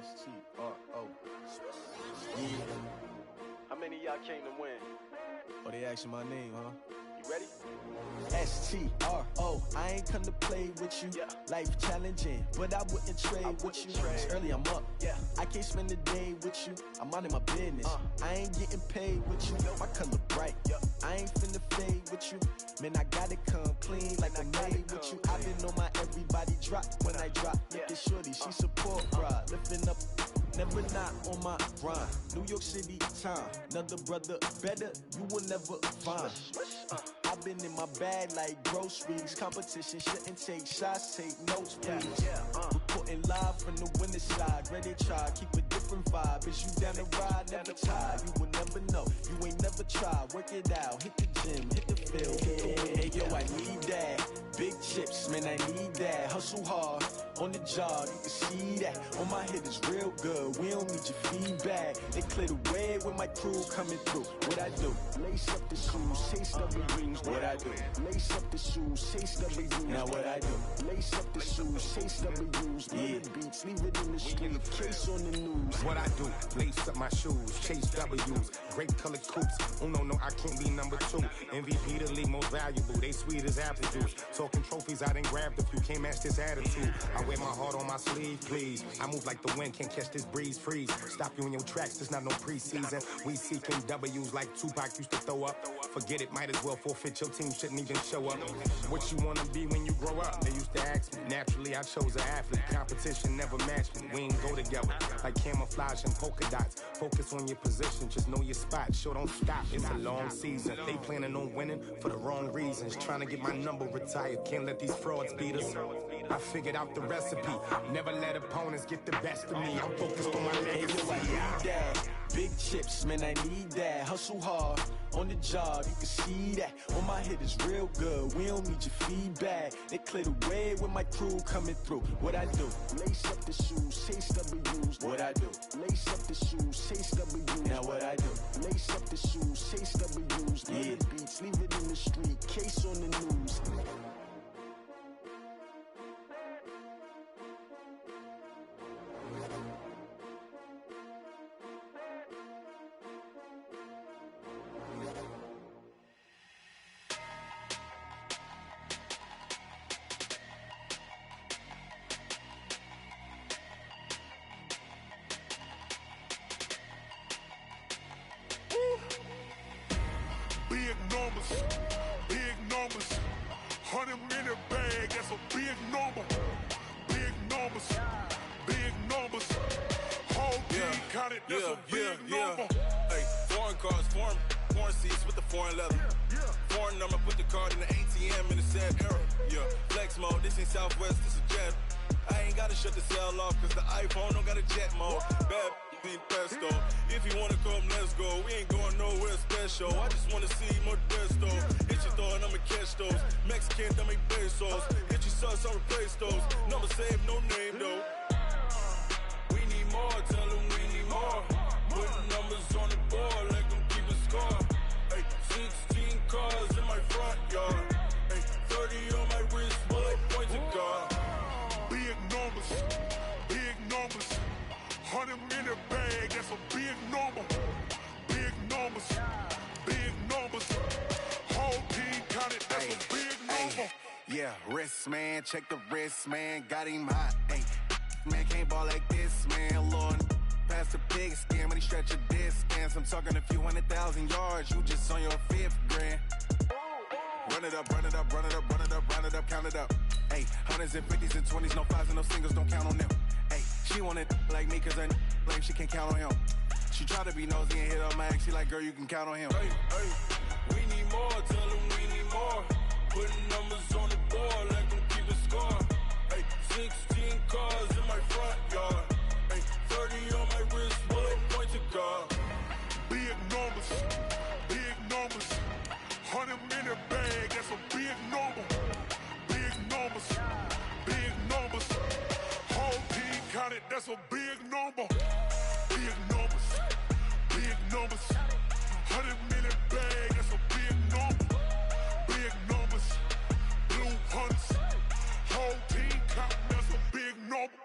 SgAntb601's. Yeah. How many of y'all came to win? Oh, they asking my name, huh? You ready? SgRO, I ain't come to play with you. Life challenging, but I wouldn't trade with you. It's early, I'm up. I can't spend the day with you. I'm minding my business. I ain't getting paid with you. My color bright. I ain't finna fade with you. Man, I gotta come clean like I'm made with you. I've been on my everybody drop when I drop. Look at shorty, she support ride, lifting up. Never not on my grind. New York City time. Another brother better, you will never find. I've been in my bag like groceries. Competition shouldn't take shots, take notes, please. Reporting live from the winter side. Ready to try, keep a different vibe. Is you down the ride, never tired. You will never know, you ain't never tried. Work it out, hit the gym, hit the field. Hey yo, I need that. Big chips, man, I need that. Hustle hard, on the job, you can see that. On my head is real good, we don't need your feedback. They clear the way with my crew coming through. What I do? Lace up the shoes, chase double rings. What I do? Lace up the shoes, chase double rings. Now what I do? Lace up the shoes, chase double rings. Murder beats, leave it in the street, case on the news. What I do? Lace up my shoes, chase W's. Great colored coops. Oh no, I can't be number 2. MVP the league most valuable. They sweet as apple juice. Talking trophies, I done grabbed a few. Can't match this attitude. I wear my heart on my sleeve, please. I move like the wind, can't catch this breeze, freeze. Stop you in your tracks, there's not no preseason. We seeking W's like Tupac used to throw up. Forget it, might as well forfeit. Your team shouldn't even show up. What you wanna be when you grow up? They used to ask me. Naturally, I chose an athlete. Competition never matched me. We ain't go together like camouflage and polka dots. Focus on your position, just know your spot. Sure, don't stop. It's a long season. They planning on winning for the wrong reasons. Trying to get my number retired. Can't let these frauds beat us. I figured out the recipe. Never let opponents get the best of me. I'm focused on my legacy. I need that. Big chips, man, I need that. Hustle hard, on the job, you can see that. On my head is real good, we don't need your feedback. They clear the way with my crew coming through. What I do? Lace up the shoes, chase W's. What I do? Lace up the shoes, chase W's. Now what I do? Lace up the shoes, chase W's. Murder beats, leave it in the street, case on the news. Big numbers, 100 in a bag, that's a big number. Big numbers, whole team counted, that's a big number. Hey, foreign cars, foreign seats with the foreign leather. Foreign number, put the card in the ATM in the sad era. Flex mode, this ain't Southwest, this is jet. I ain't gotta shut the cell off, cause the iPhone don't got a jet mode. Bad ain't pesto. If you wanna come, let's go. We ain't going nowhere special. I just wanna see more pesto. Hit your thought, I'ma catch those. Mexican, dummy pesos. Hit your sus, I'll replace those. Number saved, no name though. We need more, tell them we need more. Putting numbers on the board like I'm keeping score. Hey, 16 cars in my front yard. Hey, 30 on my wrist, more like points of God. Big numbers, 100 in a bag, that's a big number. Big numbers, whole team counted, that's a big number. Yeah, wrist man, check the wrist man, got him hot. Ay, man can't ball like this, man. Lord, past the pig skin, but he stretch a distance. I'm talking a few 100,000 yards, you just on your 5th grand. Run it up, count it up. Ay, 100s and 50s and 20s, no 5s and no singles, don't count on them. Ay, she want it like me, cause her like she can't count on him. She try to be nosy and hit up my ex, she like, girl, you can count on him. Hey, we need more, tell them we need more. Putting numbers on the board like I'm keeping score. Hey, 16 cars in my front yard. Hey, 30 on my wrist, more like points of God. Big numbers, 100 in a bag, that's a big number. Big numbers, whole team counted, that's a big number. Big numbers, 100 in a bag, that's a big number. Big numbers, blue hunts, whole team counting, that's a big number.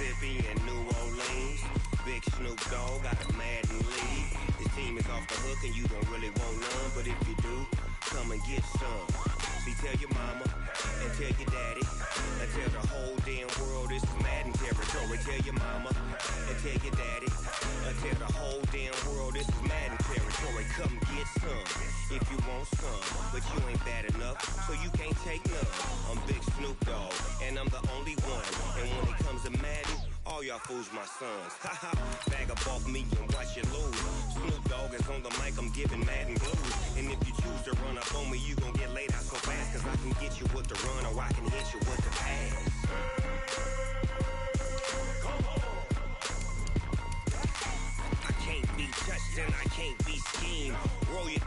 Mississippi and New Orleans. Big Snoop Dogg got a Madden league. His team is off the hook and you don't really want none, but if you do, come and get some. See, tell your mama and tell your daddy and tell the whole damn world this is Madden territory. Tell your mama and tell your daddy and tell the whole damn world this is Madden territory. Come get some if you want some, but you ain't bad enough, so you can't take none. I'm Big Snoop Dogg and I'm the only one, and when it comes to Madden, all y'all fools my sons. Haha, bag up off me and watch you lose. Snoop Dogg is on the mic, I'm giving Madden blues. And if you choose to run up on me, you gon' get laid out so fast, cause I can get you with the run or I can hit you with the pass. I can't be touched and I can't be schemed. Roll you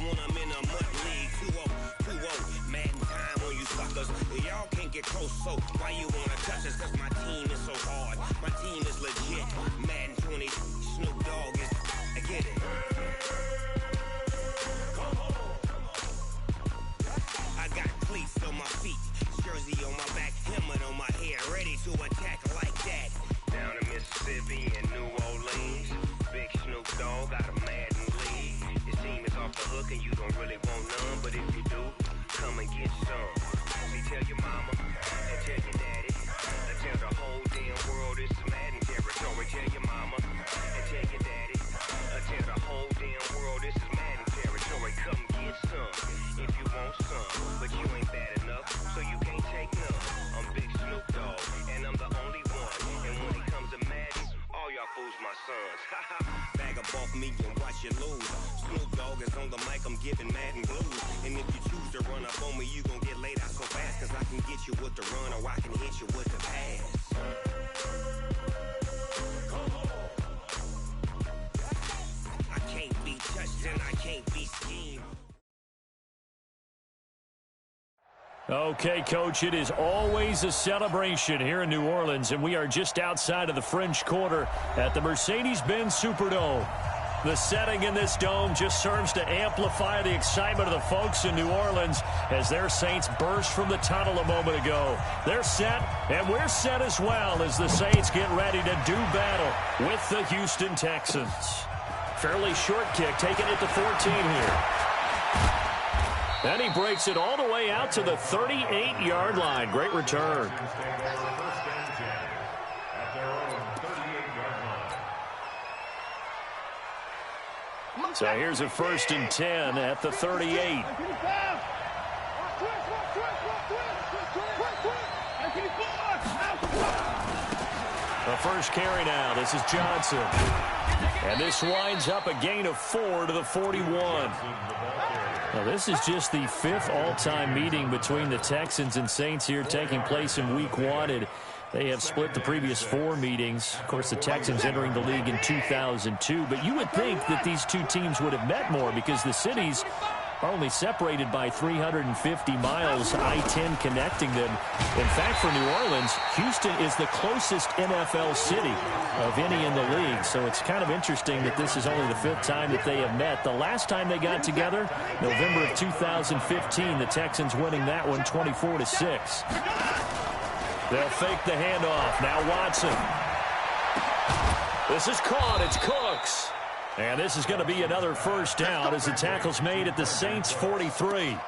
when I'm in a mud league. 2-0, Madden time on you suckers. Y'all can't get close, so why you wanna touch us? Cause my team is so hard, my team is legit. Madden 20, Snoop Dogg is, I get it. I got cleats on my feet, jersey on my back, helmet on my head, ready to attack like that. Down in Mississippi and New Orleans, Big Snoop Dogg got a Madden league. His team is off the hook and you don't really want none, but if you do, come and get some. See, tell your mama and tell your daddy and tell the whole damn world this is Madden territory. Tell your mama and tell your daddy and tell the whole damn world this is Madden territory. Come get some if you want some, but you ain't bad enough, so you can't take none. I'm Big Snoop Dogg and I'm the only one, and when it comes to Madden, all y'all fools my sons. Haha, bag up off me and watch you lose. Snoop Dogg is on the mic, I'm giving Madden blues. And if you choose to run up on me, you gon' get laid out so fast, cause I can get you with the run or I can hit you with the pass. I can't be touched and I can't be schemed. Okay, Coach, it is always a celebration here in New Orleans, and we are just outside of the French Quarter at the Mercedes-Benz Superdome. The setting in this dome just serves to amplify the excitement of the folks in New Orleans as their Saints burst from the tunnel a moment ago. They're set, and we're set as well as the Saints get ready to do battle with the Houston Texans. Fairly short kick, taking it to 14 here. And he breaks it all the way out to the 38-yard line. Great return. So here's a 1st and 10 at the 38. The first carry now. This is Johnson. And this winds up a gain of 4 to the 41. Now, this is just the 5th all-time meeting between the Texans and Saints here, taking place in Week 1. They have split the previous 4 meetings. Of course, the Texans entering the league in 2002. But you would think that these two teams would have met more because the cities are only separated by 350 miles, I-10 connecting them. In fact, for New Orleans, Houston is the closest NFL city of any in the league. So it's kind of interesting that this is only the 5th time that they have met. The last time they got together, November of 2015, the Texans winning that one 24-6. They'll fake the handoff. Now Watson. This is caught. It's Cooks. And this is going to be another first down as the tackle's made at the Saints 43.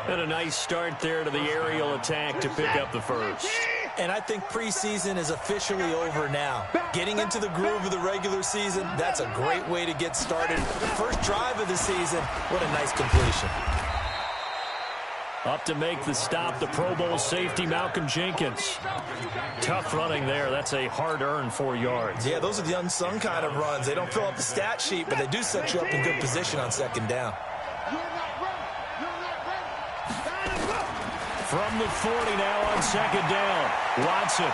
And a nice start there to the aerial attack to pick up the first. And I think preseason is officially over now. Getting into the groove of the regular season, that's a great way to get started. First drive of the season, what a nice completion. Up to make the stop, the Pro Bowl safety, Malcolm Jenkins. Tough running there. That's a hard-earned 4 yards. Yeah, those are the unsung kind of runs. They don't fill up the stat sheet, but they do set you up in good position on 2nd down. From the 40 now on 2nd down, Watson.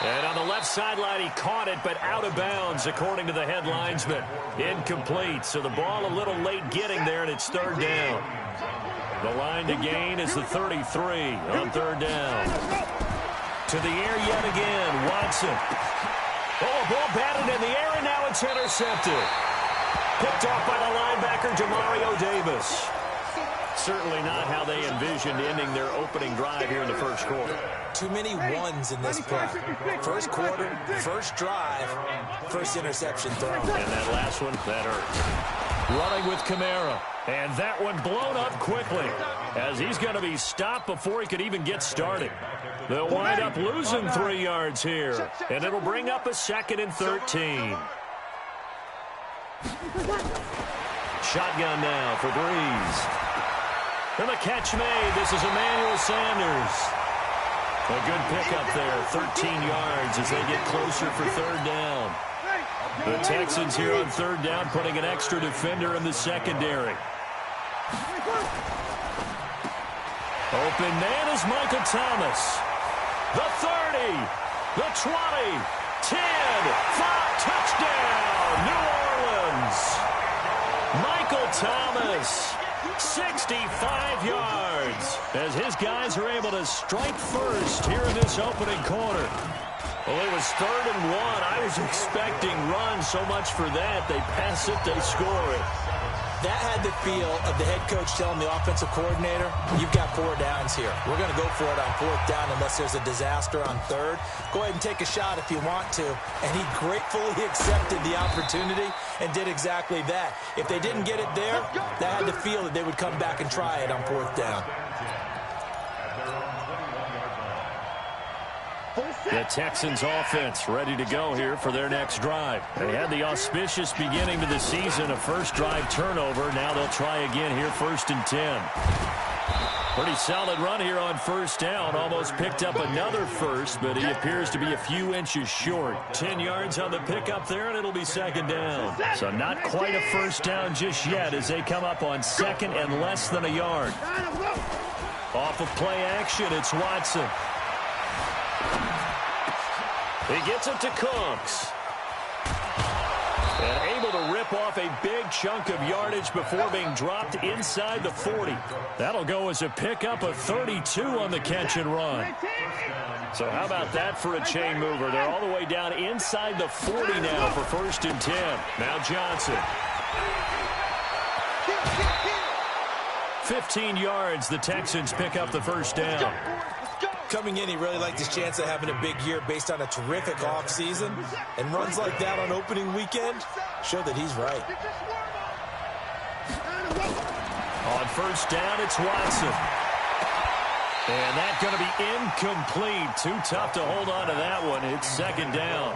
And on the left sideline, he caught it, but out of bounds, according to the head linesman. Incomplete, so the ball a little late getting there, and it's 3rd down. The line to gain is the 33 on 3rd down. To the air yet again, Watson. Oh, a ball batted in the air, and now it's intercepted. Picked off by the linebacker, Demario Davis. Certainly not how they envisioned ending their opening drive here in the first quarter. Too many ones in this play. First quarter, first drive, first interception thrown. And that last one, that hurt. Running with Kamara. And that one blown up quickly as he's going to be stopped before he could even get started. They'll wind up losing 3 yards here. And it'll bring up a 2nd and 13. Shotgun now for Breeze. And the catch made. This is Emmanuel Sanders. A good pickup there, 13 yards as they get closer for 3rd down. The Texans here on 3rd down putting an extra defender in the secondary. Open man is Michael Thomas. The 30, the 20, 10, 5, touchdown, New Orleans. Michael Thomas, 65 yards, as his guys are able to strike first here in this opening quarter. Well, it was 3rd and 1. I was expecting runs, so much for that. They pass it, they score it. That had the feel of the head coach telling the offensive coordinator, you've got 4 downs here. We're going to go for it on 4th down unless there's a disaster on 3rd. Go ahead and take a shot if you want to. And he gratefully accepted the opportunity and did exactly that. If they didn't get it there, that had the feel that they would come back and try it on 4th down. The Texans offense ready to go here for their next drive. They had the auspicious beginning to the season, a first drive turnover. Now they'll try again here, 1st and 10. Pretty solid run here on 1st down. Almost picked up another first, but he appears to be a few inches short. 10 yards on the pickup there, and it'll be 2nd down. So not quite a 1st down just yet as they come up on 2nd and less than a yard. Off of play action, it's Watson. He gets it to Cooks. And able to rip off a big chunk of yardage before being dropped inside the 40. That'll go as a pickup of 32 on the catch and run. So how about that for a chain mover? They're all the way down inside the 40 now for 1st and 10. Now Johnson. 15 yards, the Texans pick up the 1st down. Coming in, he really liked his chance of having a big year based on a terrific offseason. And runs like that on opening weekend show that he's right. On 1st down, it's Watson. And that's going to be incomplete. Too tough to hold on to that one. It's 2nd down.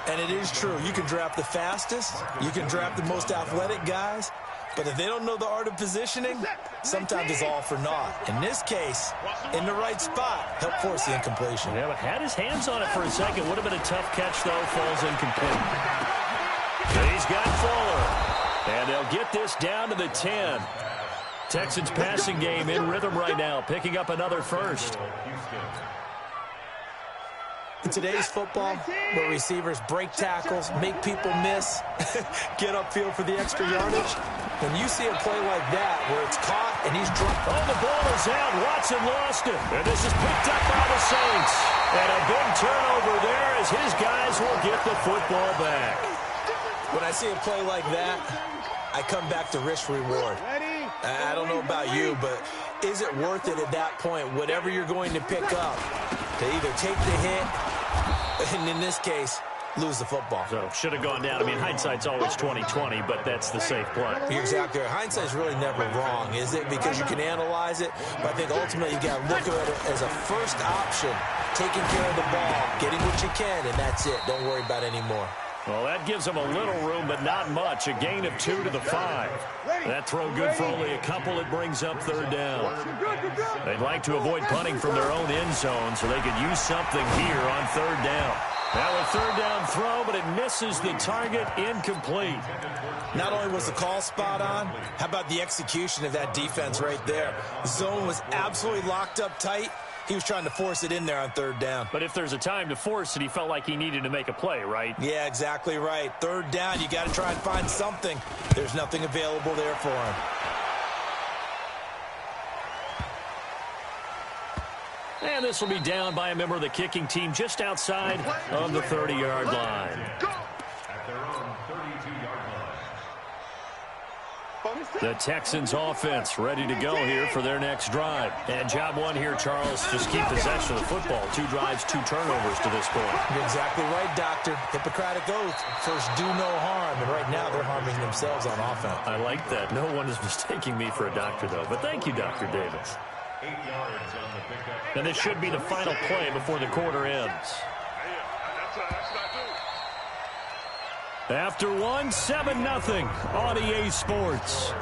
And it is true. You can draft the fastest. You can draft the most athletic guys. But if they don't know the art of positioning, sometimes it's all for naught. In this case, in the right spot, helped force the incompletion. Yeah, but had his hands on it for a second. Would have been a tough catch, though. Falls incomplete. He's got Fuller. And they'll get this down to the 10. Texans passing game in rhythm right now, picking up another first. In today's football, where receivers break tackles, make people miss, get upfield for the extra yardage, when you see a play like that where it's caught and he's dropped. Oh, the ball is out. Watson lost it. And this is picked up by the Saints. And a big turnover there as his guys will get the football back. When I see a play like that, I come back to risk reward. I don't know about you, but is it worth it at that point, whatever you're going to pick up, to either take the hit, and in this case, lose the football? So should have gone down. I mean, hindsight's always 20/20, but that's the safe play. You're exactly right. Hindsight's really never wrong, is it? Because you can analyze it, but I think ultimately you got to look at it as a first option, taking care of the ball, getting what you can, and that's it. Don't worry about any more. Well, that gives them a little room, but not much. A gain of 2 to the 5. That throw good for only a couple. It brings up 3rd down. They'd like to avoid punting from their own end zone so they could use something here on 3rd down. Now a 3rd down throw, but it misses the target, incomplete. Not only was the call spot on, how about the execution of that defense right there? The zone was absolutely locked up tight. He was trying to force it in there on 3rd down. But if there's a time to force it, he felt like he needed to make a play, right? Yeah, exactly right. 3rd down, you got to try and find something. There's nothing available there for him. And this will be down by a member of the kicking team just outside of the 30-yard line. The Texans offense ready to go here for their next drive. And job one here, Charles, just keep possession of the football. 2 drives, 2 turnovers to this point. You're exactly right, Doctor. Hippocratic oath. First, do no harm. And right now, they're harming themselves on offense. I like that. No one is mistaking me for a doctor, though. But thank you, Dr. Davis. 8 yards on the pickup. And this should be the final play before the quarter ends. After 1, 7-0 on EA Sports.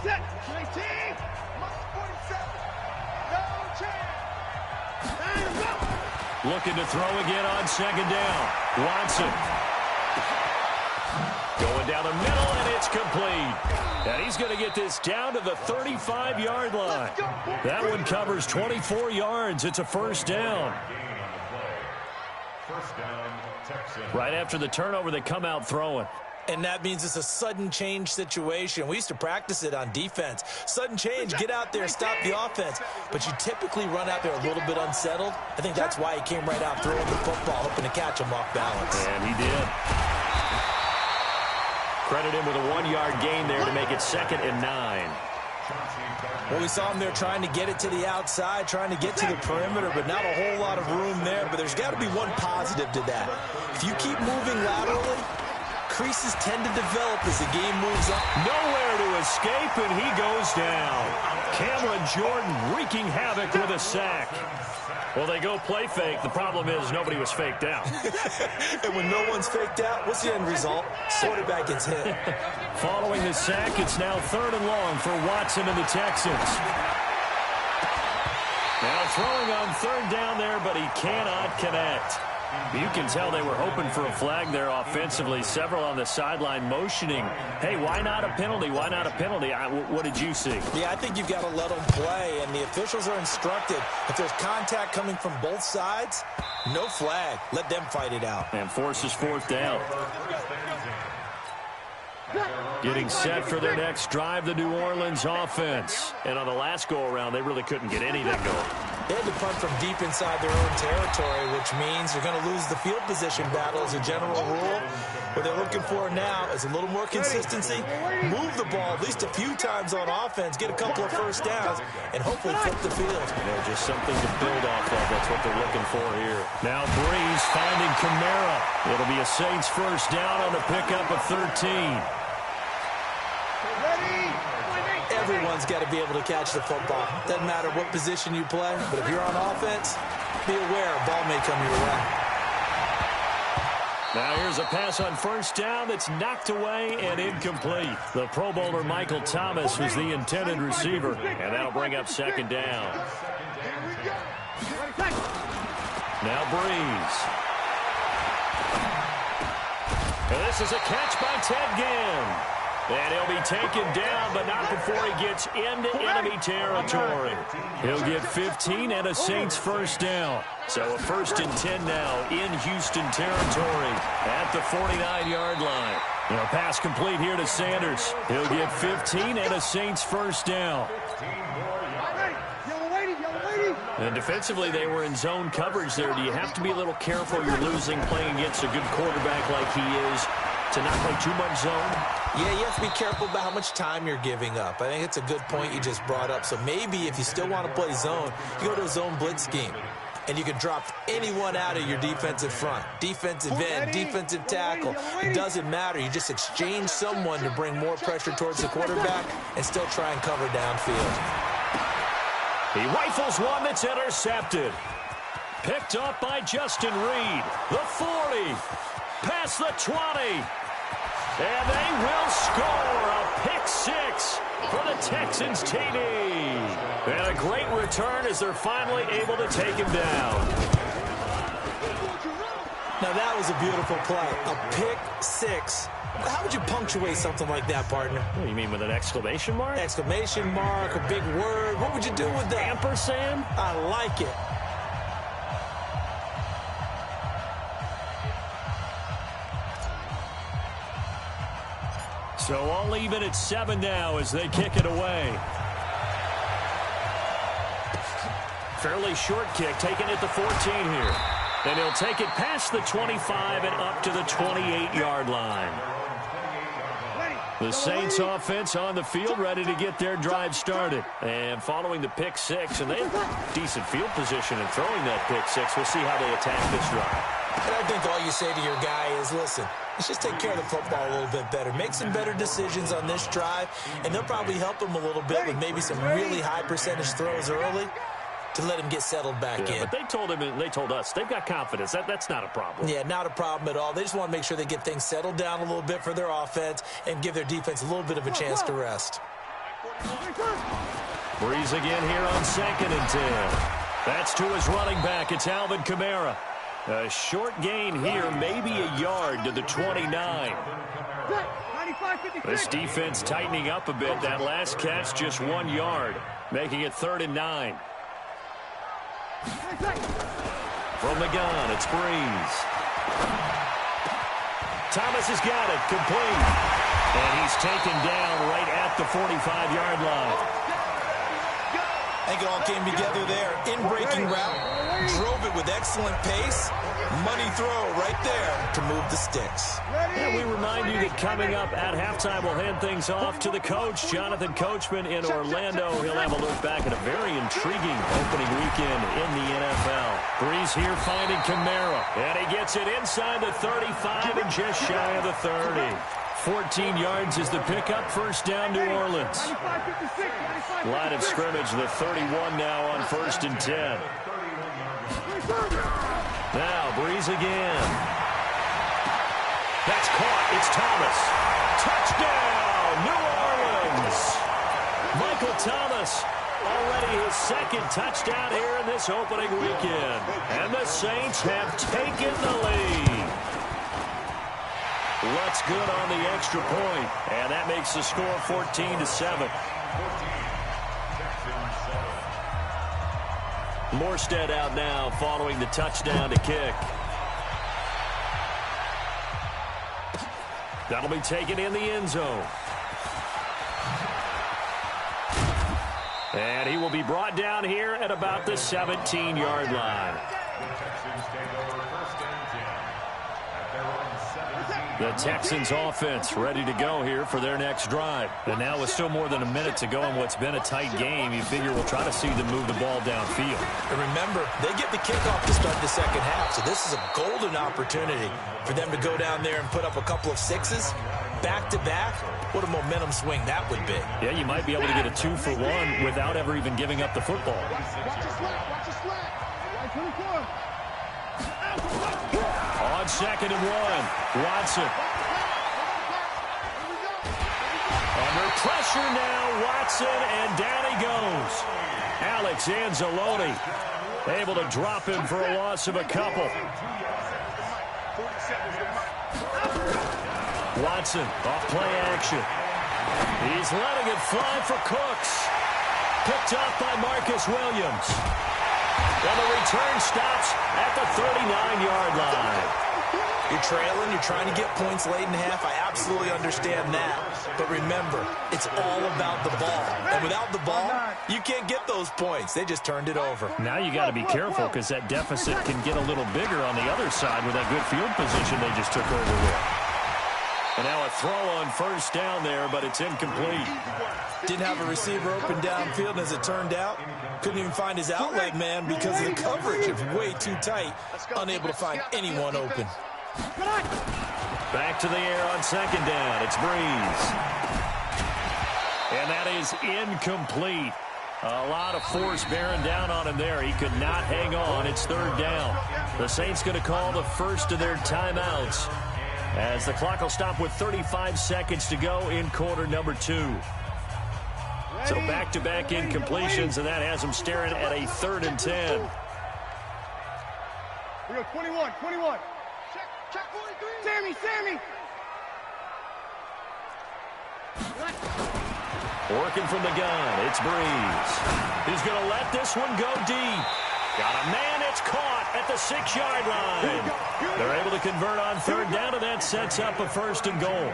Set, 19, 47, no chance. Looking to throw again on 2nd down. Watson. Going down the middle, and it's complete. And he's going to get this down to the 35-yard line. That one covers 24 yards. It's a 1st down. First down, Texans. Right after the turnover, they come out throwing. And that means it's a sudden change situation. We used to practice it on defense. Sudden change, get out there, stop the offense. But you typically run out there a little bit unsettled. I think that's why he came right out throwing the football, hoping to catch him off balance. And he did. Credit him with a 1-yard gain there to make it 2nd and 9. Well, we saw him there trying to get it to the outside, trying to get to the perimeter, but not a whole lot of room there. But there's got to be one positive to that. If you keep moving laterally, creases tend to develop as the game moves up. Nowhere to escape, and he goes down. Cameron Jordan wreaking havoc with a sack. Well, they go play fake. The problem is nobody was faked out. And when no one's faked out, what's the end result? Quarterback gets hit. Following the sack, it's now 3rd and long for Watson and the Texans. Now throwing on 3rd down there, but he cannot connect. You can tell they were hoping for a flag there offensively. Several on the sideline motioning, hey, why not a penalty? Why not a penalty? What did you see? Yeah, I think you've got to let them play, and the officials are instructed. If there's contact coming from both sides, no flag. Let them fight it out. And forces 4th down. Getting set for their next drive, the New Orleans offense. And on the last go-around, they really couldn't get anything going. They had to punt from deep inside their own territory, which means you're going to lose the field position battle as a general rule. What they're looking for now is a little more consistency, move the ball at least a few times on offense, get a couple of 1st downs, and hopefully flip the field. Just something to build off of. That's what they're looking for here. Now Breeze finding Kamara. It'll be a Saints 1st down on the pickup of 13. Everyone's got to be able to catch the football. Doesn't matter what position you play, but if you're on offense, be aware a ball may come your way. Now here's a pass on 1st down that's knocked away and incomplete. The Pro Bowler Michael Thomas was the intended receiver, and that'll bring up 2nd down. Now Breeze. And this is a catch by Ted Ginn. And he'll be taken down, but not before he gets into enemy territory. He'll get 15 and a Saints 1st down. So a 1st and 10 now in Houston territory at the 49-yard line. A pass complete here to Sanders. He'll get 15 and a Saints 1st down. And defensively, they were in zone coverage there. Do you have to be a little careful? You're losing playing against a good quarterback like he is to not play too much zone? Yeah, you have to be careful about how much time you're giving up. I think it's a good point you just brought up. So maybe if you still want to play zone, you go to a zone blitz scheme. And you can drop anyone out of your defensive front. Defensive end, defensive tackle. It doesn't matter. You just exchange someone to bring more pressure towards the quarterback and still try and cover downfield. He rifles one that's intercepted. Picked up by Justin Reed. The 40. Past the 20. And they will score a pick 6 for the Texans TD. And a great return as they're finally able to take him down. Now that was a beautiful play. A pick 6. How would you punctuate something like that, partner? What, you mean with an exclamation mark? Exclamation mark, a big word. What would you do with that? Ampersand? I like it. So all even at 7 now as they kick it away. Fairly short kick, taken at the 14 here. And he'll take it past the 25 and up to the 28-yard line. The Saints offense on the field, ready to get their drive started. And following the pick six, and they have decent field position in throwing that pick six. We'll see how they attack this drive. And I think all you say to your guy is, listen, let's just take care of the football a little bit better. Make some better decisions on this drive, and they'll probably help him a little bit with maybe some really high percentage throws early to let him get settled back in. But they told him, and they told us, they've got confidence. That's not a problem. Yeah, not a problem at all. They just want to make sure they get things settled down a little bit for their offense and give their defense a little bit of a chance to rest. Breeze again here on 2nd and 10. That's to his running back. It's Alvin Kamara. A short gain here, maybe a yard to the 29. This defense tightening up a bit. That last catch, just 1 yard, making it 3rd and 9. From the gun, it's Breeze. Thomas has got it, complete. And he's taken down right at the 45-yard line. I think it all came together there. In-breaking route, drove it with excellent pace. Money throw right there to move the sticks. And we remind you that coming up at halftime, we'll hand things off to the coach, Jonathan Coachman in Orlando. He'll have a look back at a very intriguing opening weekend in the NFL. Breeze here finding Kamara, and he gets it inside the 35 and just shy of the 30. 14 yards is the pickup, 1st down, New Orleans. Line of scrimmage, the 31 now on 1st and 10. Now, Breeze again. That's caught. It's Thomas. Touchdown, New Orleans. Michael Thomas, already his 2nd touchdown here in this opening weekend. And the Saints have taken the lead. Looks good on the extra point, and that makes the score 14-7. Morstead out now following the touchdown to kick. That'll be taken in the end zone. And he will be brought down here at about the 17-yard line. The Texans offense ready to go here for their next drive. And now with still more than a minute to go in what's been a tight game, you figure we'll try to see them move the ball downfield. And remember, they get the kickoff to start the 2nd half, so this is a golden opportunity for them to go down there and put up a couple of sixes back-to-back. What a momentum swing that would be. Yeah, you might be able to get a 2-for-1 without ever even giving up the football. Watch your slack. Watch 24. On 2nd and 1, Watson. Under pressure now, Watson, and down he goes. Alex Anzalone able to drop him for a loss of a couple. Watson off play action. He's letting it fly for Cooks. Picked up by Marcus Williams. And the return stops at the 39-yard line. You're trailing, you're trying to get points late in half. I absolutely understand that. But remember, it's all about the ball. And without the ball, you can't get those points. They just turned it over. Now you got to be careful because that deficit can get a little bigger on the other side with that good field position they just took over with. And now a throw on 1st down there, but it's incomplete. Didn't have a receiver open downfield, and as it turned out, couldn't even find his outlet man because of the coverage. It's way too tight, unable to find anyone open. Back to the air on 2nd down. It's Breeze. And that is incomplete. A lot of force bearing down on him there. He could not hang on. It's 3rd down. The Saints going to call the first of their timeouts as the clock will stop with 35 seconds to go in quarter number 2. So back-to-back incompletions, and that has them staring at a 3rd and 10. We go 21. Check 43. Sammy. Working from the gun, it's Breeze. He's going to let this one go deep. Got a man, it's caught at the 6-yard line. They're able to convert on 3rd down, and that sets up a 1st and goal.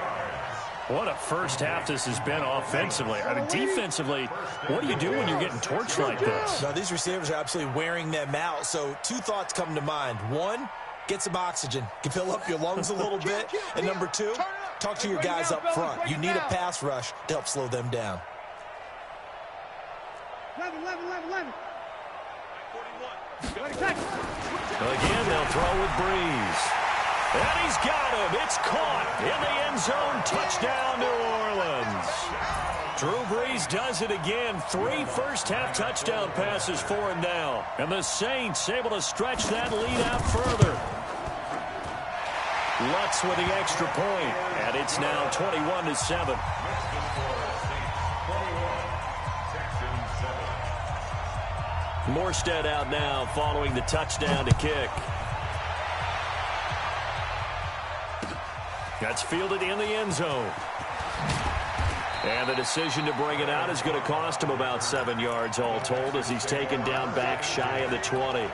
What a first half this has been offensively. I mean, defensively, what do you do when you're getting torched like this? No, these receivers are absolutely wearing them out. So 2 thoughts come to mind. 1, get some oxygen. Can fill up your lungs a little bit. And number 2, talk to your guys up front. You need a pass rush to help slow them down. 11. Again, they'll throw with Breeze. And he's got him. It's caught in the end zone. Touchdown, New Orleans. Drew Brees does it again. 3 first-half touchdown passes for him now. And the Saints able to stretch that lead out further. Lutz with the extra point. And it's now 21-7. Morstead out now following the touchdown to kick. That's fielded in the end zone. And the decision to bring it out is going to cost him about 7 yards all told as he's taken down back shy of the 20.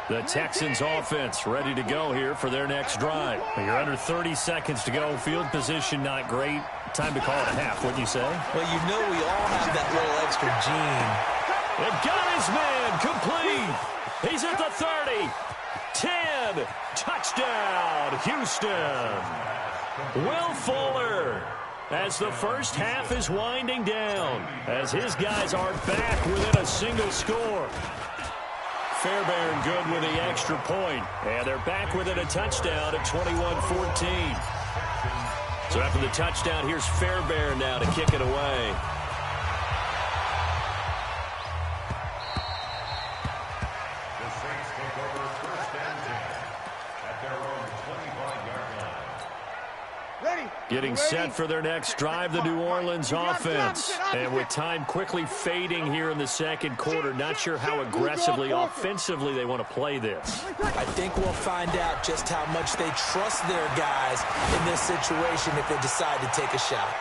The Texans offense ready to go here for their next drive. You're under 30 seconds to go. Field position not great. Time to call it a half, wouldn't you say? Well, you know we all have that little extra gene. It got his man complete. He's at the 30. 10. Touchdown, Houston. Will Fuller as the first half is winding down as his guys are back within a single score. Fairbairn good with the extra point. And they're back within a touchdown at 21-14. So after the touchdown, here's Fairbairn now to kick it away. The Saints take over first and 10 at their own 25-yard line. Ready. Getting set for their next drive, the New Orleans offense. And with time quickly fading here in the second quarter, not sure how aggressively, offensively they want to play this. I think we'll find out just how much they trust their guys in this situation if they decide to take a shot.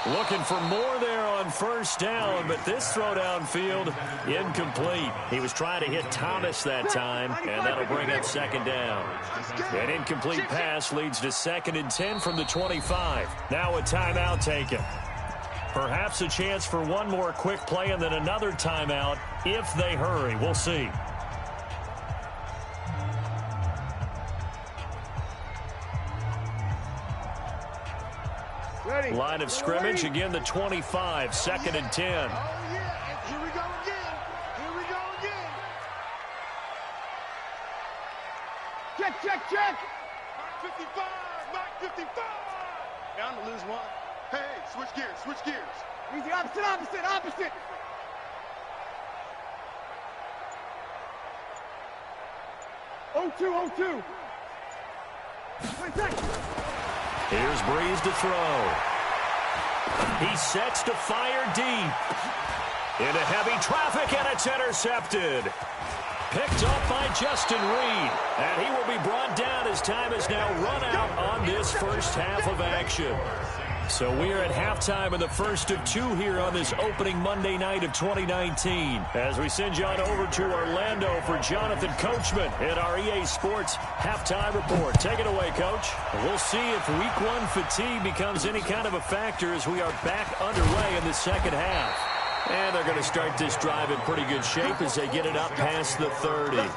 Looking for more there on first down, but this throw downfield, incomplete. He was trying to hit Thomas that time, and that'll bring up second down. An incomplete pass leads to 2nd and 10 from the 25. Now a timeout taken. Perhaps a chance for one more quick play and then another timeout if they hurry. We'll see. Ready. Line of scrimmage, again the 25, 2nd and 10. Oh, yeah. Here we go again. Here we go again. Check. Mark 55. Mark 55. Down to lose 1. Hey, switch gears. Easy, opposite. 0-2. 20 seconds. Here's Breeze to throw. He sets to fire deep. Into heavy traffic, and it's intercepted. Picked up by Justin Reed. And he will be brought down as time is now run out on this first half of action. So we are at halftime in the first of 2 here on this opening Monday night of 2019. As we send you on over to Orlando for Jonathan Coachman in our EA Sports halftime report. Take it away, Coach. We'll see if week 1 fatigue becomes any kind of a factor as we are back underway in the second half. And they're going to start this drive in pretty good shape as they get it up past the 30. At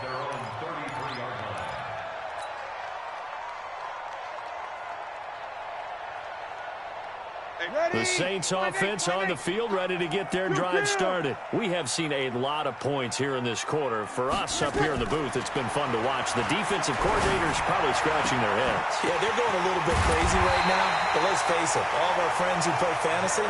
their own 33-yard line. The Saints offense on the field, ready to get their drive started. We have seen a lot of points here in this quarter. For us up here in the booth, it's been fun to watch. The defensive coordinators probably scratching their heads. Yeah, they're going a little bit crazy right now. But let's face it, all of our friends who play fantasy,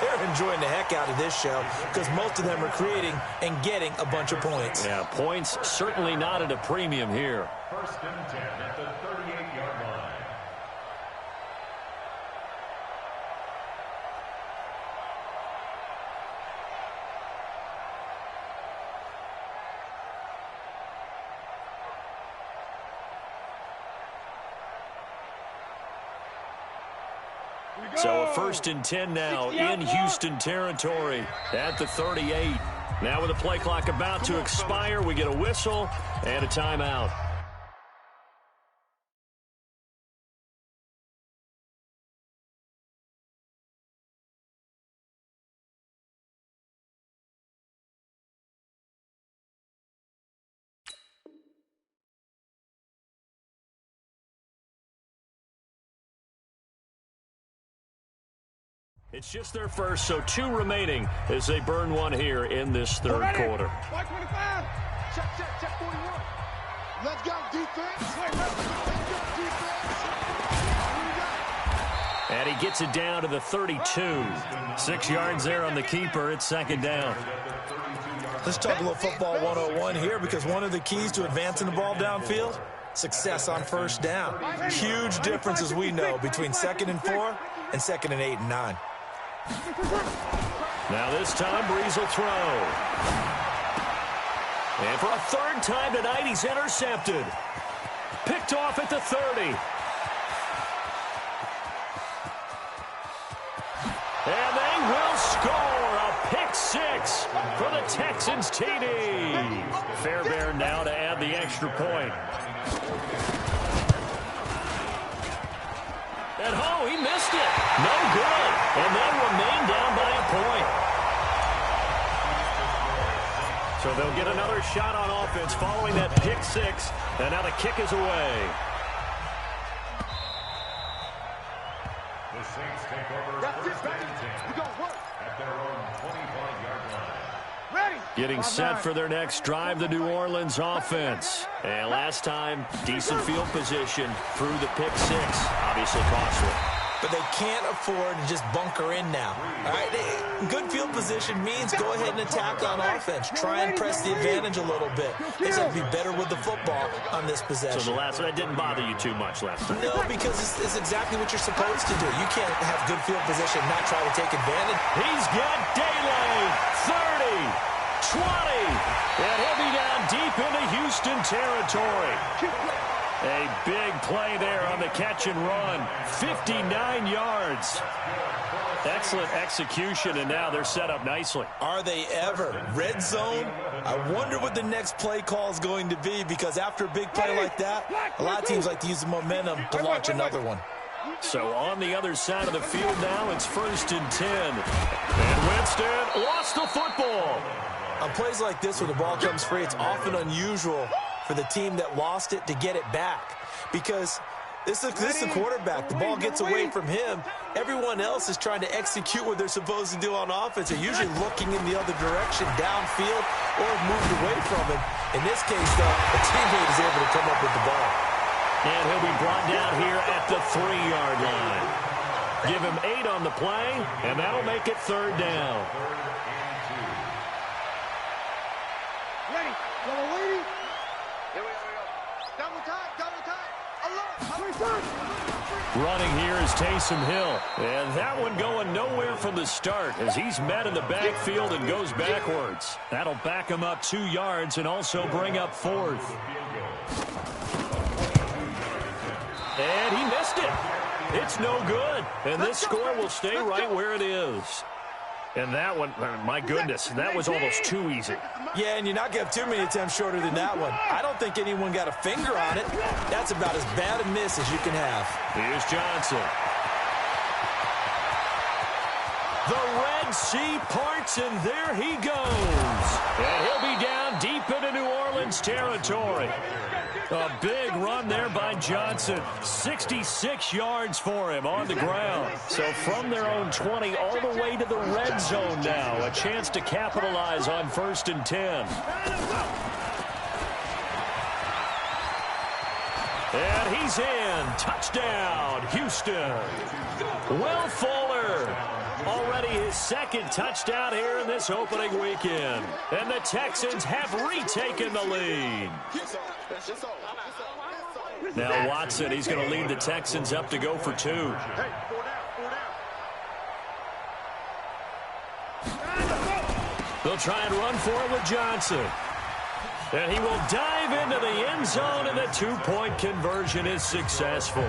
they're enjoying the heck out of this show because most of them are creating and getting a bunch of points. Yeah, points certainly not at a premium here. First and 10 at the 38-yard line. So a 1st and 10 now in Houston territory at the 38. Now with the play clock about to expire, we get a whistle and a timeout. It's just their first, so 2 remaining as they burn one here in this third quarter. 25. Check 41. Let's go, defense. Let's go, defense. And he gets it down to the 32. 6 yards there on the keeper. It's second down. Let's talk a little football 101 here, because one of the keys to advancing the ball downfield, success on first down. Huge difference, as we know, between 2nd and 4 and 2nd and 8 and 9. Now this time, Breeze will throw. And for a 3rd time tonight, he's intercepted. Picked off at the 30. And they will score a pick 6 for the Texans TD. Fairbairn now to add the extra point. And oh, he missed it. No good. And they remain down by a point. So they'll get another shot on offense following that pick 6. And now the kick is away. The Saints take over first and 10 We gonna work. at their own 25-yard line. Ready. Getting set for their next drive, the New Orleans offense. And last time, decent field position through the pick 6. Obviously costly. But they can't afford to just bunker in now. All right, good field position means go ahead and attack on offense. Try and press the advantage a little bit. They have to be better with the football on this possession. So the last one, that didn't bother you too much last time. No, because it's exactly what you're supposed to do. You can't have good field position and not try to take advantage. He's got daylight. 30, 20, and he'll be down deep into Houston territory. A big play there on the catch and run. 59 yards. Excellent execution, and now they're set up nicely. Are they ever? Red zone? I wonder what the next play call is going to be, because after a big play like that, a lot of teams like to use the momentum to launch another one. So on the other side of the field now, it's 1st and 10. And Winston lost the football. On plays like this where the ball comes free, it's often unusual for the team that lost it to get it back, because this is the quarterback. The ball gets away from him. Everyone else is trying to execute what they're supposed to do on offense. They're usually looking in the other direction, downfield, or moved away from him. In this case, though, a teammate is able to come up with the ball. And he'll be brought down here at the 3-yard line. Give him 8 on the play, and that'll make it 3rd down. Ready. Yellow lady. Here we go. Double time. Alert. Running here is Taysom Hill. And that one going nowhere from the start as he's met in the backfield and goes backwards. That'll back him up 2 yards and also bring up 4th. And he missed it. It's no good. And this score will stay right where it is. And that one, my goodness, that was almost too easy. Yeah, and you're not going to have too many attempts shorter than that one. I don't think anyone got a finger on it. That's about as bad a miss as you can have. Here's Johnson. The Red Sea parts, and there he goes. And he'll be down deep into New Orleans territory. A big run there by Johnson. 66 yards for him on the ground. So from their own 20 all the way to the red zone now. A chance to capitalize on 1st and 10. And he's in. Touchdown, Houston. Will Fuller. Already his 2nd touchdown here in this opening weekend. And the Texans have retaken the lead. Now Watson, he's going to lead the Texans up to go for 2. They'll try and run for it with Johnson. And he will dive drive into the end zone, and the two-point conversion is successful.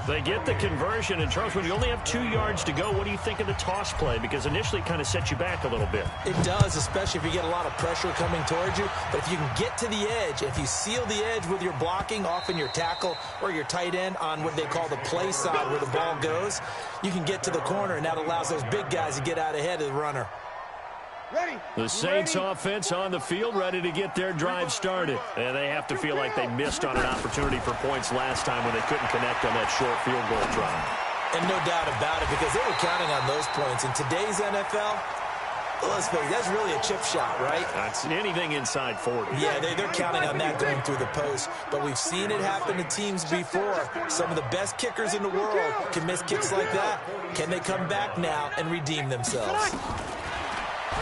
They get the conversion, and Charles, when you only have 2 yards to go, what do you think of the toss play? Because initially it kind of sets you back a little bit. It does, especially if you get a lot of pressure coming towards you. But if you can get to the edge, if you seal the edge with your blocking, often your tackle or your tight end on what they call the play side where the ball goes, you can get to the corner, and that allows those big guys to get out ahead of the runner. The Saints offense on the field, ready to get their drive started. And they have to feel like they missed on an opportunity for points last time when they couldn't connect on that short field goal drive. And no doubt about it, because they were counting on those points. In today's NFL, well, let's face it, that's really a chip shot, right? That's anything inside 40. Yeah, they're counting on that going through the post. But we've seen it happen to teams before. Some of the best kickers in the world can miss kicks like that. Can they come back now and redeem themselves?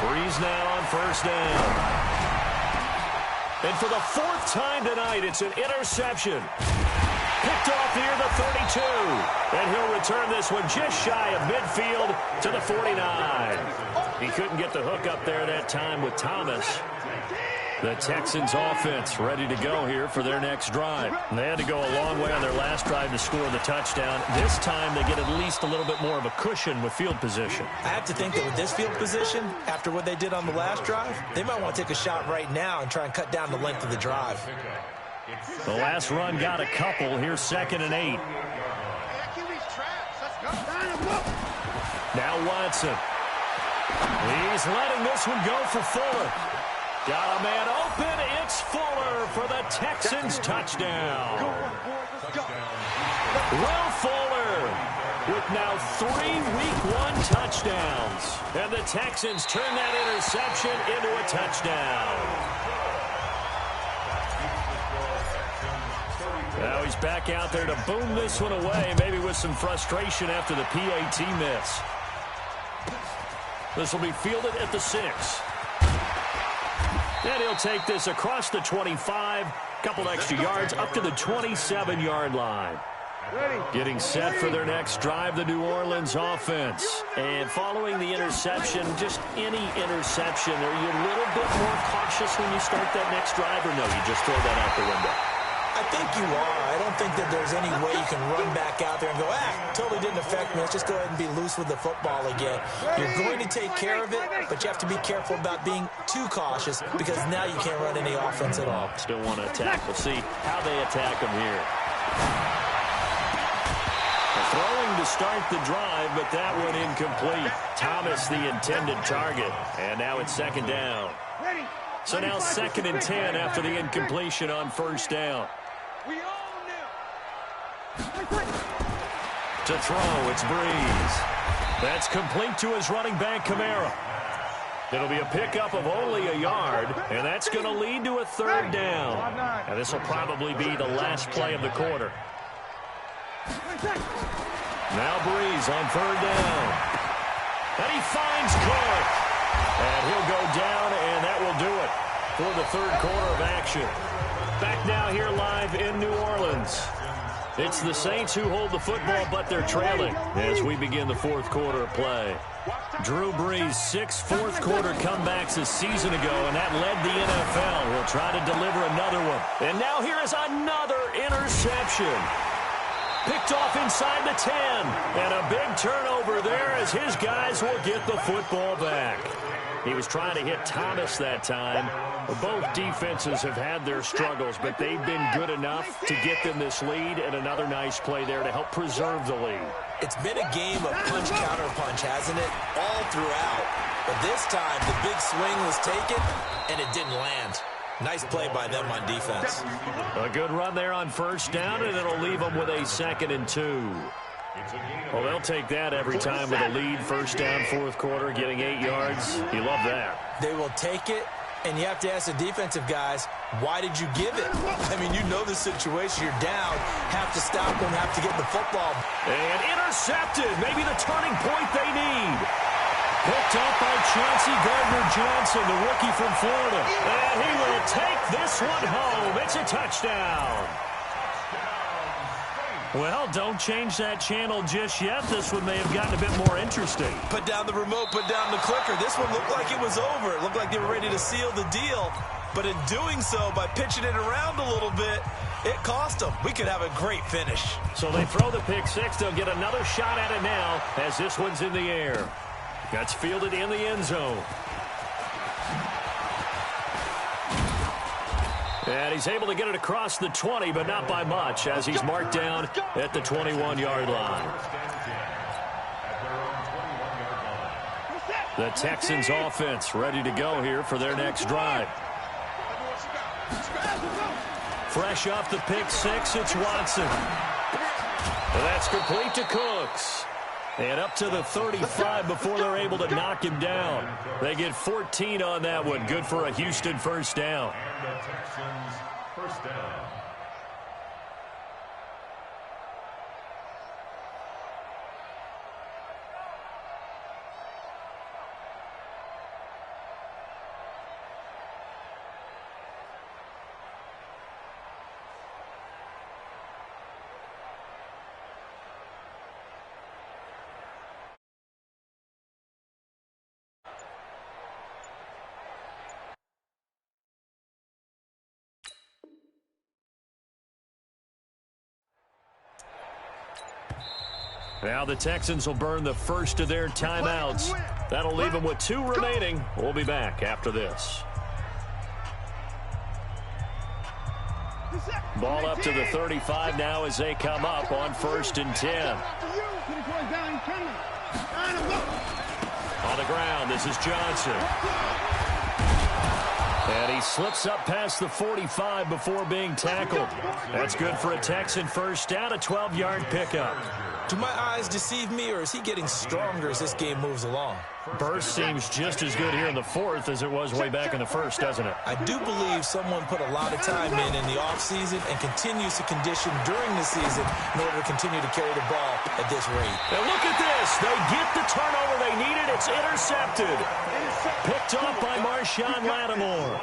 Breeze now on first down. And for the 4th time tonight, it's an interception. Picked off near the 32. And he'll return this one just shy of midfield to the 49. He couldn't get the hook up there that time with Thomas. The Texans offense ready to go here for their next drive. And they had to go a long way on their last drive to score the touchdown. This time they get at least a little bit more of a cushion with field position. I have to think that with this field position, after what they did on the last drive, they might want to take a shot right now and try and cut down the length of the drive. The last run got a couple. Here's 2nd and 8. Now Watson. He's letting this one go for Fuller. Got a man open. It's Fuller for the Texans touchdown. Will Fuller with now 3 Week 1 touchdowns. And the Texans turn that interception into a touchdown. Now he's back out there to boom this one away, maybe with some frustration after the PAT miss. This will be fielded at the 6. And he'll take this across the 25, couple extra yards, up to the 27-yard line. Getting set for their next drive, the New Orleans offense. And following the interception, just any interception, are you a little bit more cautious when you start that next drive, or no, you just throw that out the window? I think you are. I don't think that there's any way you can run back out there and go, totally didn't affect me. Let's just go ahead and be loose with the football again. You're going to take care of it, but you have to be careful about being too cautious because now you can't run any offense at all. Still want to attack. We'll see how they attack them here. Throwing to start the drive, but that one incomplete. Thomas the intended target, and now it's 2nd down. So now 2nd and 10 after the incompletion on first down. To throw, it's Breeze. That's complete to his running back, Kamara. It'll be a pickup of only a yard, and that's going to lead to a 3rd down. And this will probably be the last play of the quarter. Now Breeze on 3rd down. And he finds Clark. And he'll go down, and that will do it for the 3rd quarter of action. Back now here live in New Orleans. It's the Saints who hold the football, but they're trailing as we begin the 4th quarter of play. Drew Brees, 6 fourth-quarter comebacks a season ago, and that led the NFL. He'll try to deliver another one. And now here is another interception. Picked off inside the 10. And a big turnover there as his guys will get the football back. He was trying to hit Thomas that time. Both defenses have had their struggles, but they've been good enough to get them this lead, and another nice play there to help preserve the lead. It's been a game of punch-counter-punch, hasn't it? All throughout. But this time, the big swing was taken, and it didn't land. Nice play by them on defense. A good run there on first down, and it'll leave them with a 2nd and 2. Well, they'll take that every time with a lead. First down, 4th quarter, getting 8 yards. You love that. They will take it, and you have to ask the defensive guys, why did you give it? I mean, you know the situation. You're down, have to stop them, have to get the football. And intercepted. Maybe the turning point they need. Picked up by Chauncey Gardner-Johnson, the rookie from Florida. And he will take this one home. It's a touchdown. Well, don't change that channel just yet. This one may have gotten a bit more interesting. Put down the remote, put down the clicker. This one looked like it was over. It looked like they were ready to seal the deal. but in doing so, by pitching it around a little bit, it cost them. We could have a great finish. So they throw the pick six. They'll get another shot at it now as this one's in the air. That's fielded in the end zone. And he's able to get it across the 20, but not by much, as he's marked down at the 21-yard line. The Texans offense ready to go here for their next drive. Fresh off the pick six, it's Watson. And that's complete to Cooks. And up to the 35 before they're able to knock him down. They get 14 on that one. Good for a Houston first down. And the Texans first down. Now the Texans will burn the first of their timeouts. That'll leave them with 2 remaining. We'll be back after this. Ball up to the 35 now as they come up on 1st and 10. On the ground, this is Johnson. And he slips up past the 45 before being tackled. That's good for a Texan first down, a 12-yard pickup. Do my eyes deceive me, or is he getting stronger as this game moves along? Burst seems just as good here in the 4th as it was way back in the 1st, doesn't it? I do believe someone put a lot of time in the offseason and continues to condition during the season in order to continue to carry the ball at this rate. Now look at this. They get the turnover they needed. It's intercepted. Picked off by Marshawn Lattimore.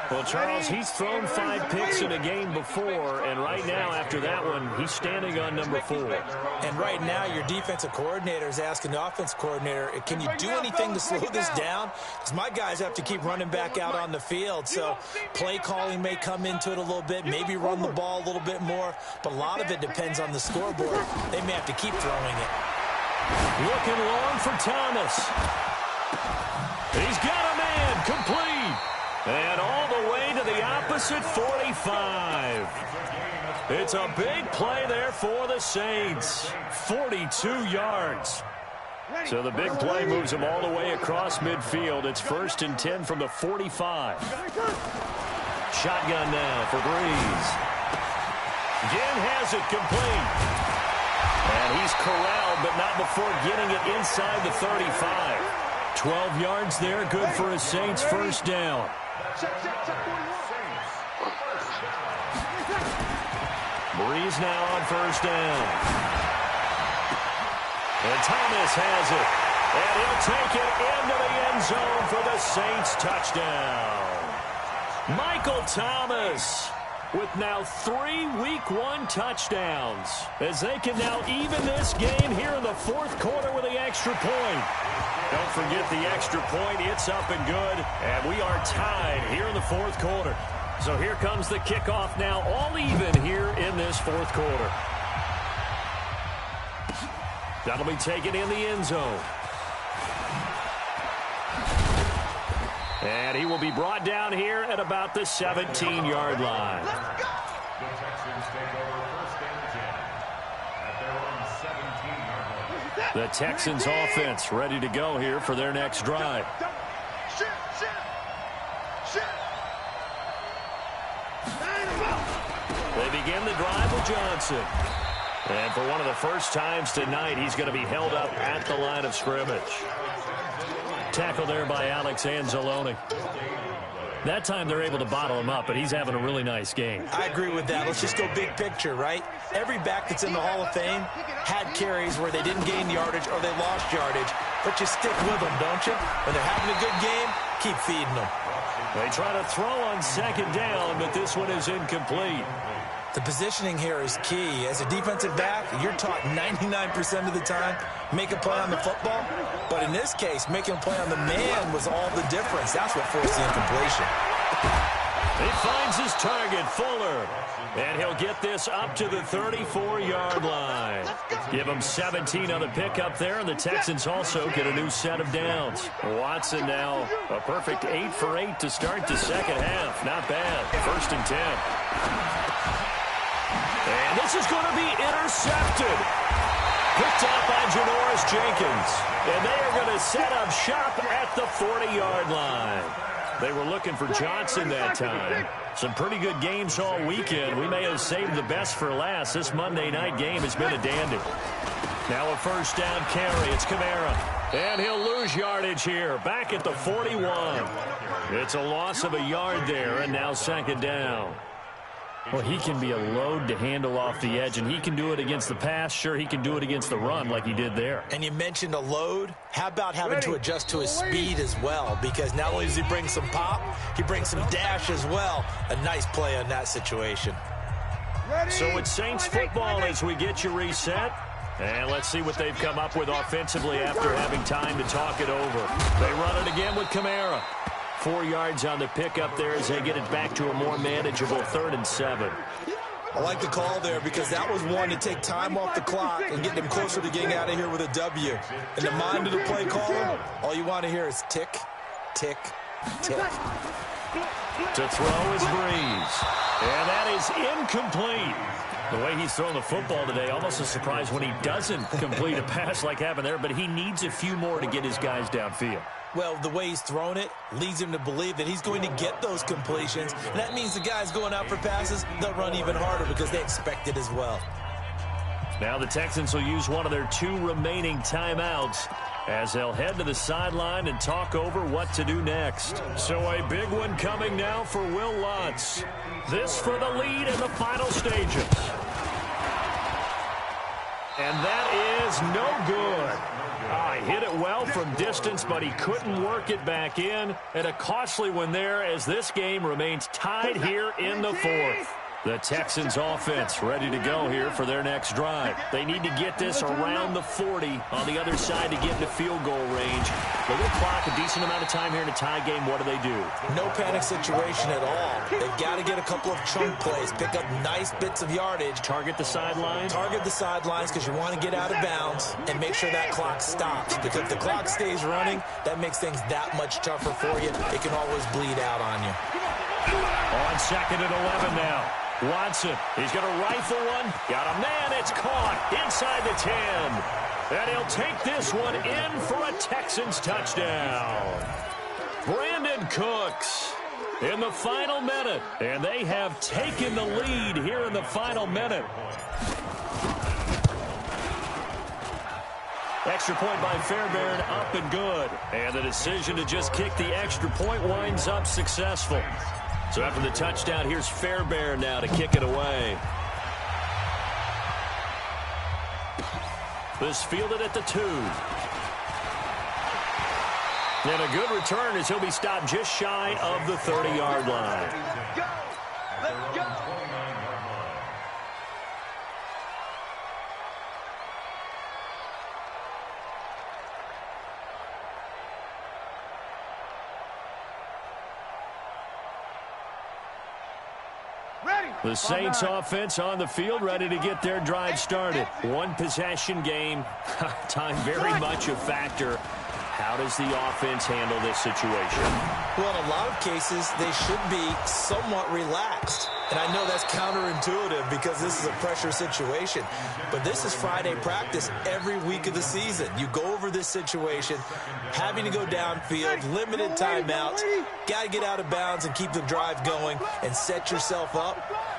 Well, Charles, he's thrown 5 picks in a game before, and right now, after that one, he's standing on number 4. And right now, your defensive coordinator is asking the offensive coordinator, can you do anything to slow this down? Because my guys have to keep running back out on the field, so play calling may come into it a little bit, maybe run the ball a little bit more, but a lot of it depends on the scoreboard. They may have to keep throwing it. Looking long for Thomas. He's got a man, complete. And all the way to the opposite 45. It's a big play there for the Saints. 42 yards. So the big play moves them all the way across midfield. It's 1st and 10 from the 45. Shotgun now for Breeze. Again has it complete. And he's corralled, but not before getting it inside the 35. 12 yards there, good for a Saints first down. Breeze now on 1st down. And Thomas has it. And he'll take it into the end zone for the Saints touchdown. Michael Thomas with now 3 Week 1 touchdowns, as they can now even this game here in the 4th quarter with the extra point. Don't forget the extra point. It's up and good, and we are tied here in the 4th quarter. So here comes the kickoff now, all even here in this 4th quarter. That'll be taken in the end zone. And he will be brought down here at about the 17-yard line. The Texans take over 1st and 10 at their own 17-yard line. The Texans offense ready to go here for their next drive. They begin the drive with Johnson. And for one of the first times tonight, he's going to be held up at the line of scrimmage. Tackle there by Alex Anzalone. That time they're able to bottle him up, but he's having a really nice game. I agree with that. Let's just go big picture, right? Every back that's in the Hall of Fame had carries where they didn't gain yardage or they lost yardage, but you stick with them, don't you? When they're having a good game, keep feeding them. They try to throw on 2nd down, but this one is incomplete. The positioning here is key. As a defensive back, you're taught 99% of the time, make a play on the football. But in this case, making a play on the man was all the difference. That's what forced the incompletion. He finds his target, Fuller. And he'll get this up to the 34-yard line. Give him 17 on the pickup there, and the Texans also get a new set of downs. Watson now a perfect 8 for 8 to start the second half. Not bad. 1st and 10. And this is going to be intercepted. Picked up by Janoris Jenkins. And they are going to set up shop at the 40-yard line. They were looking for Johnson that time. Some pretty good games all weekend. We may have saved the best for last. This Monday night game has been a dandy. Now a first down carry. It's Kamara. And he'll lose yardage here. Back at the 41. It's a loss of a yard there, and now 2nd down. Well, he can be a load to handle off the edge, and he can do it against the pass. Sure, he can do it against the run like he did there. And you mentioned a load. How about having to adjust to his speed as well? Because not only does he bring some pop, he brings some dash as well. A nice play on that situation. So it's Saints football as we get you reset. And let's see what they've come up with offensively after having time to talk it over. They run it again with Kamara. 4 yards on the pickup there as they get it back to a more manageable 3rd and 7. I like the call there because that was one to take time off the clock and get them closer to getting out of here with a W. In the mind of the play caller, all you want to hear is tick, tick, tick. To throw is Breeze. And that is incomplete. The way he's thrown the football today, almost a surprise when he doesn't complete a pass like happened there, but he needs a few more to get his guys downfield. Well, the way he's thrown it leads him to believe that he's going to get those completions. And that means the guys going out for passes, they'll run even harder because they expect it as well. Now the Texans will use one of their 2 remaining timeouts as they'll head to the sideline and talk over what to do next. So a big one coming now for Will Lutz. This for the lead in the final stages. And that is no good. He hit it well from distance, but he couldn't work it back in. And a costly one there as this game remains tied here in the 4th. The Texans offense ready to go here for their next drive. They need to get this around the 40 on the other side to get into field goal range. They will clock a decent amount of time here in a tie game. What do they do? No panic situation at all. They've got to get a couple of chunk plays, pick up nice bits of yardage. Target the sidelines? Target the sidelines because you want to get out of bounds and make sure that clock stops. Because if the clock stays running, that makes things that much tougher for you. It can always bleed out on you. On 2nd and 11 now. Watson, he's going to rifle one. Got a man, it's caught inside the 10. And he'll take this one in for a Texans touchdown. Brandon Cooks in the final minute. And they have taken the lead here in the final minute. Extra point by Fairbairn, up and good. And the decision to just kick the extra point winds up successful. So after the touchdown, here's Fairbairn now to kick it away. This fielded at the 2. And a good return as he'll be stopped just shy of the 30-yard line. Let's go. The Saints offense on the field, ready to get their drive started. One possession game, time very much a factor. How does the offense handle this situation? Well, in a lot of cases, they should be somewhat relaxed. And I know that's counterintuitive because this is a pressure situation. But this is Friday practice every week of the season. You go over this situation, having to go downfield, limited timeouts, got to get out of bounds and keep the drive going and set yourself up.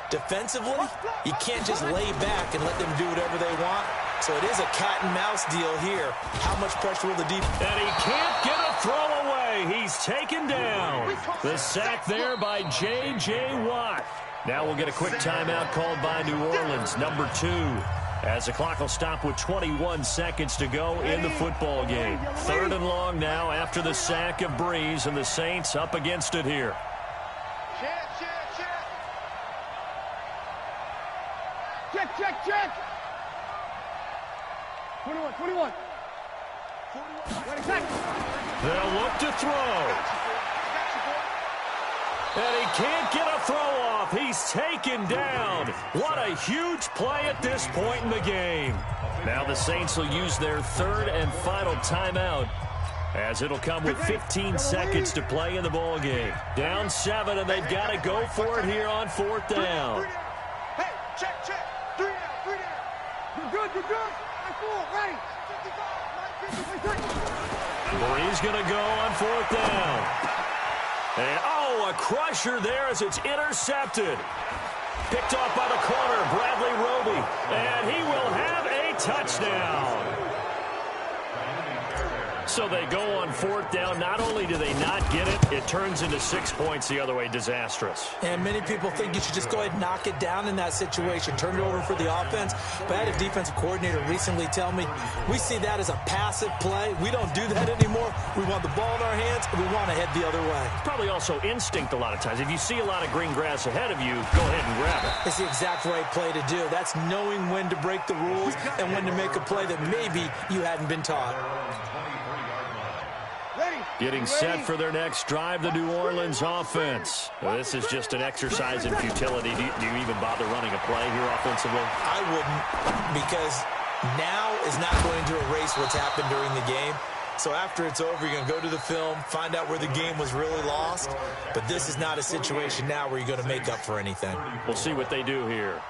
Defensively, you can't just lay back and let them do whatever they want. So it is a cat and mouse deal here. How much pressure will the defense? And he can't get a throw away. He's taken down. The sack there by J.J. Watt. Now we'll get a quick timeout called by New Orleans, number 2. As the clock will stop with 21 seconds to go in the football game. 3rd and long now after the sack of Breeze, and the Saints up against it here. Check. 21. They'll look to throw. And he can't get a throw off. He's taken down. What a huge play at this point in the game. Now the Saints will use their third and final timeout, as it'll come with 15 seconds to play in the ball game. Down 7, and they've got to go for it here on 4th down. Hey, check. 3 down. You're good. I'm full. Ready. 55, Bree's going to go on 4th down. And, a crusher there as it's intercepted. Picked off by the corner, Bradley Roby. And he will have a touchdown. So they go on 4th down. Not only do they not get it, it turns into 6 points the other way. Disastrous. And many people think you should just go ahead and knock it down in that situation. Turn it over for the offense. But I had a defensive coordinator recently tell me, we see that as a passive play. We don't do that anymore. We want the ball in our hands, and we want to head the other way. It's probably also instinct a lot of times. If you see a lot of green grass ahead of you, go ahead and grab it. It's the exact right play to do. That's knowing when to break the rules and when to make a play that maybe you hadn't been taught. Getting set for their next drive, the New Orleans offense. Well, this is just an exercise in futility. Do you even bother running a play here offensively? I wouldn't, because now is not going to erase what's happened during the game. So after it's over, you're going to go to the film, find out where the game was really lost. But this is not a situation now where you're going to make up for anything. We'll see what they do here.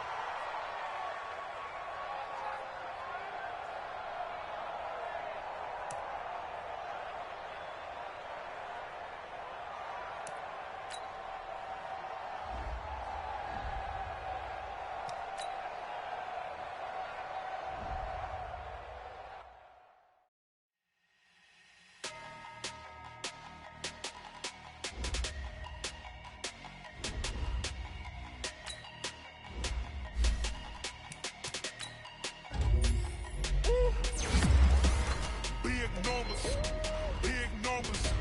Big numbers.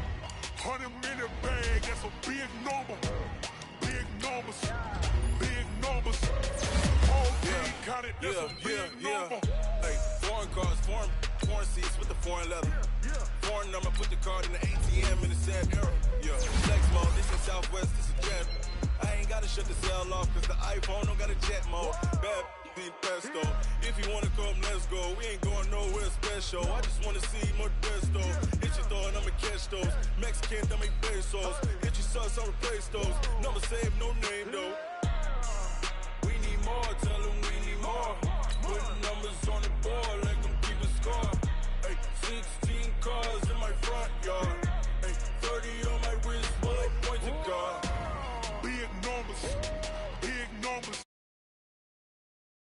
100-minute bag, that's a big number. Big numbers. Whole team counted, that's a big number. Hey, foreign cars, foreign seats with the foreign leather. Foreign number, put the card in the ATM in the sad era. Yeah, flex mode, this in Southwest, this is jet. I ain't gotta shut the cell off, cause the iPhone don't got a jet mode. Bad beat pesto. If you wanna come, let's go. We ain't going nowhere special. I just wanna see more desto. Hit your throw and I'ma catch those. Mexican, dummy pesos. Hit your sauce, I'll replace those. Number save, no name though. We need more, tell them we